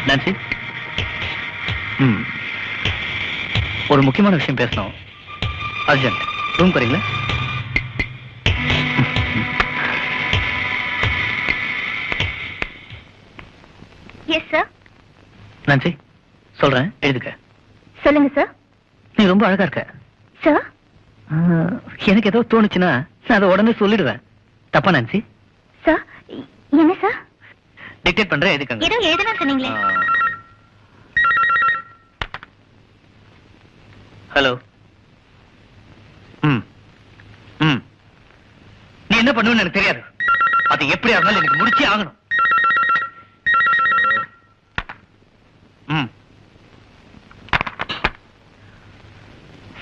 Nancy, ஒரு முக்கியமான விஷயம் பேசணும். அர்ஜென்ட். ரூம் போறீங்களா? Yes sir. நான்சி, சொல்றேன், எழுதுக்க. சொல்லுங்க சார். நீ ரொம்ப அழகா இருக்க சார். எனக்கு ஏதோ தோணுச்சுன்னா நான் அதை உடனே சொல்லிடுவேன். தப்பா நான்சி? சார், என்ன சார்? டிக்டேட் பண்றேன், எழுதுக்கங்க. ஏதோ எழுதணும் சொன்னீங்களே. ஹலோ. நீ என்ன பண்ணுவேன்னு எனக்கு தெரியாது. அது எப்படியா இருந்தாலும் எனக்கு முடிச்சே ஆகணும்.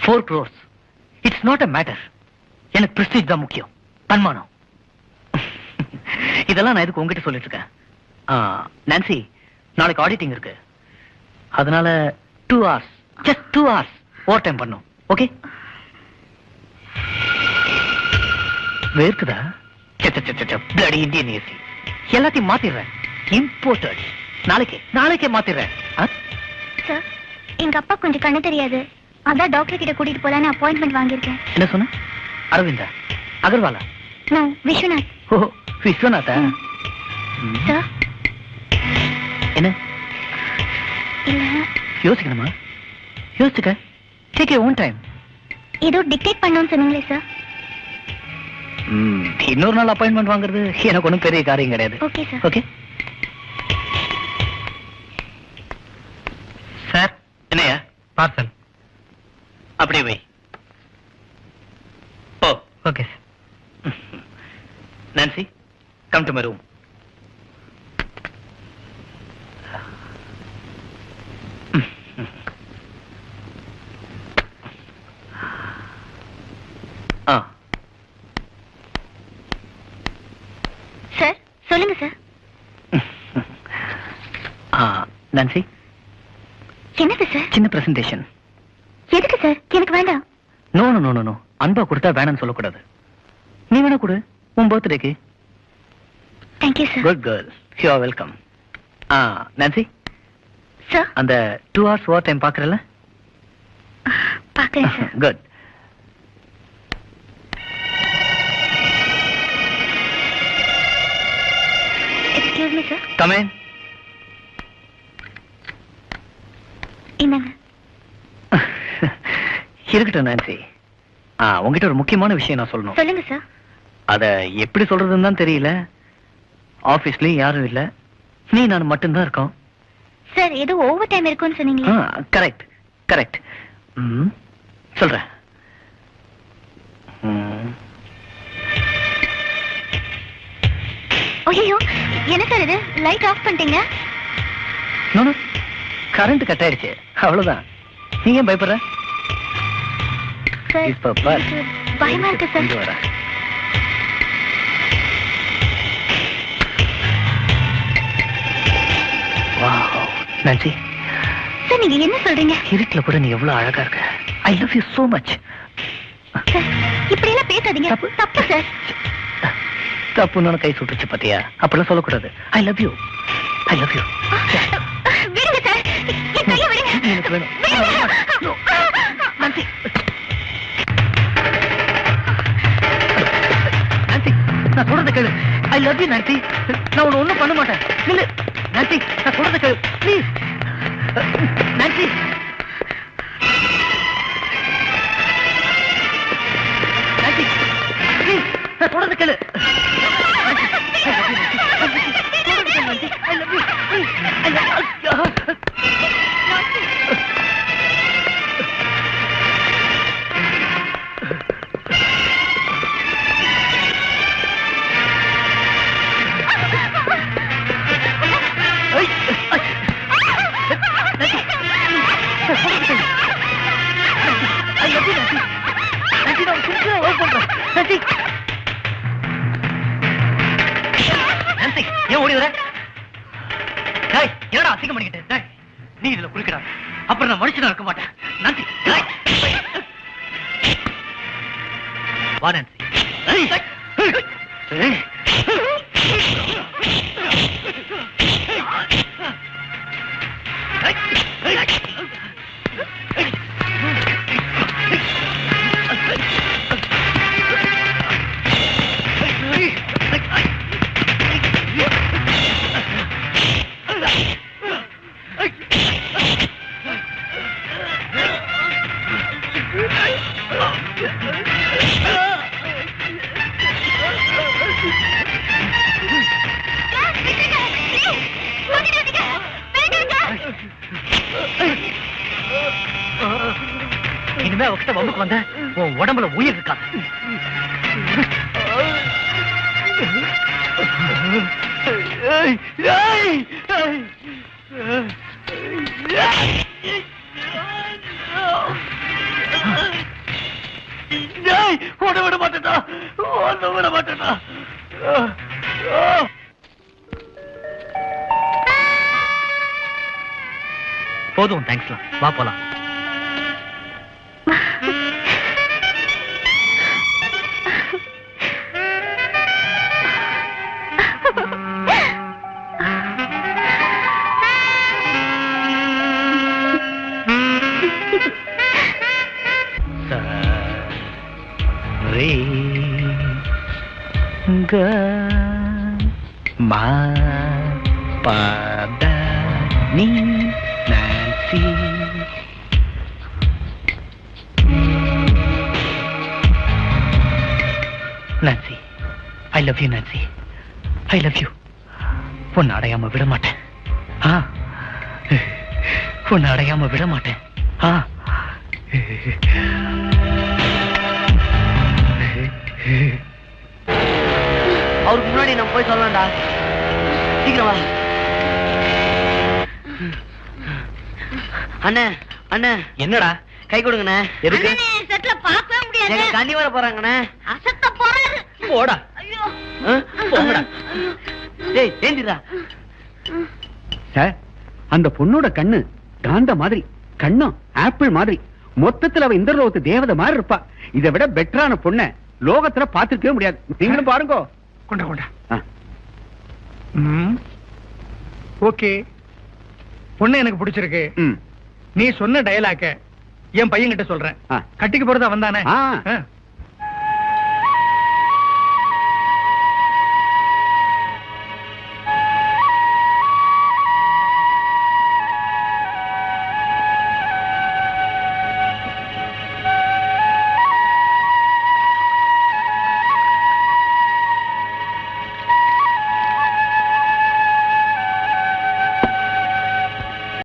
4 crores. It's not a matter. எனக்கு பிரஸ்டீஜ் தான் முக்கியம், தன்மானம். இதெல்லாம் நான் எதுக்கு உங்ககிட்ட சொல்லிட்டு இருக்கேன்? நான்சி, நாளைக்கு ஆடிட்டிங் இருக்கு. அதனால 2 hours, just 2 hours over time பண்ணும். ஓகே? வேர்க்குதா? Bloody Indian AC. எல்லாத்தையும் மாத்திடுறேன். இம்போர்ட்டட். நாளைக்கே மாத்திடுறேன். சார், எங்க அப்பா கொஞ்சம் கண்ணு தெரியாது. அதான் டாக்டர் கிட்ட கூட்டிட்டு போலான்னு அப்பாயின்மெண்ட் வாங்கியிருக்கேன். என்ன சொன்ன? அரவிந்தா? அகர்வாலா? நோ, விஸ்வநாத். ஓ, விஸ்வநாதா? சார். என்ன? இல்ல. யோசிக்கணுமா? யோசிச்சுக்க. Take your own time. ஏதோ டிக்டேட் பண்ணணும்னு சொன்னீங்களே சார். இன்னொரு நாள் அப்பாயின்மெண்ட் வாங்குறது எனக்கு ஒன்றும் பெரிய காரியம் கிடையாது. Okay sir. Okay sir. என்னையா பார்சல்? அப்படியே வை. ஓ, okay sir. Nancy, come to my room. Sir, சொல்லுங்க சார். நான்சி, என்னது சார்? சின்ன பிரசன்டேஷன். எதுக்கு சார்? எனக்கு வேண்டாம். நோ நோ நோ நோ, அன்பா கொடுத்தா வேணாம்னு சொல்லக்கூடாது. நீ வேணா கொடு, உன் பர்த்டேக்கு. Thank you sir. Good girl, you are welcome. Nancy sir, அந்த 2 hours ஓவர் டைம் பாக்குறல? பாக்குறேன் sir. Good. Excuse me sir. Come in. என்னங்க? இருக்கட்டும் நான்சி, உங்ககிட்ட ஒரு முக்கியமான விஷயம் நான் சொல்லணும். சொல்லுங்க சார். அத எப்படி சொல்றதுன்னு தான் தெரியல. ஆபீஸ்லயும் யாரும் இல்ல, நீ நான் மட்டும்தான் இருக்கோம். சார், ஏதோ ஓவர் டைம் இருக்குன்னு சொன்னீங்களே. Correct correct. சொல்றேன். ஐயோ, என்ன சார் இது? லைட் ஆஃப் பண்ணிட்டீங்க. கரண்ட் கட் ஆயிடுச்சு, அவ்வளவுதான். நீங்க ஏன் பயப்படுற? சார், இப்ப பார். பயமா இருக்கு சார். இங்க வரேன். வாவ் நான்சி, சார், நீங்க என்ன சொல்றீங்க? இருட்டுல கூட நீ எவ்வளவு அழகா இருக்க. I love you so much. Sir, இப்படி எல்லாம் பேசாதீங்க. தப்பு சார். தப்புன்னு கை சுட்டுச்சு பாத்தியா? அப்பெல்லாம் சொல்லக்கூடாது. I love you, I love you. விடுங்க சார், என் கையை விடுங்க. எனக்கு வேணும். நான்சி, நான்சி, நான் சொல்றத கேளு. I love you Nancy. நான் உன்னை ஒண்ணும் பண்ண மாட்டேன். நில்லு நான்சி, நான் சொல்றத கேளு ப்ளீஸ். நான்சி, நான்சி ப்ளீஸ், நான் சொல்றத கேளு. I love you. I love you. ஏன் ஓடி வர? என்னடா அசிங்கம் பண்ணிக்கிட்டு? நீ இதுல குளிக்கிறா, அப்புறம் நான் மனுஷனா இருக்க மாட்டேன். நான்சி, வா நான்சி. இனிமே அவகிட்ட வம்புக்கு வந்த உன் உடம்புல உயிர் இருக்காது. ஓட விட மாட்டேடா, ஓட விட மாட்டேடா. போதும், தேங்க்ஸ்லாம். வா போலாம். Ma pada ni Nancy. Nancy, I love you, Nancy. I love you. உன்னை அடையாம விட மாட்டேன். உன்னை அடையாம விட மாட்டேன். அவருக்கு முன்னாடி நம்ம போய் சொல்லலாம்டா. சீக்கிரம் வா. அண்ணே, அண்ணே. என்னடா? கை கொடுங்கண்ணே. எதுக்கு? செட்ல பார்க்கவே முடியாது. கண்ணி வர போறாங்கண்ணே. அசத்த போறாரு. போடா. ஐயோ. போடா. டேய், ஏந்திரா. சார், அந்த பொண்ணோட கண்ணு காந்த மாதிரி, கண்ணும் ஆப்பிள் மாதிரி, மொத்தத்துல அவ இந்திரலோகத்து தேவதை மாதிரி இருப்பா. இதை விட பெட்டரான பொண்ண லோகத்துல பாத்துக்கவே முடியாது. நீங்களும் பாருங்க. கொண்டா கொண்டா. ஓகே, பொண்ணு எனக்கு பிடிச்சிருக்கு. நீ சொன்ன டயலாக்க என் பையன் கிட்ட சொல்றேன். கட்டிக்கு போறதா வந்தானே.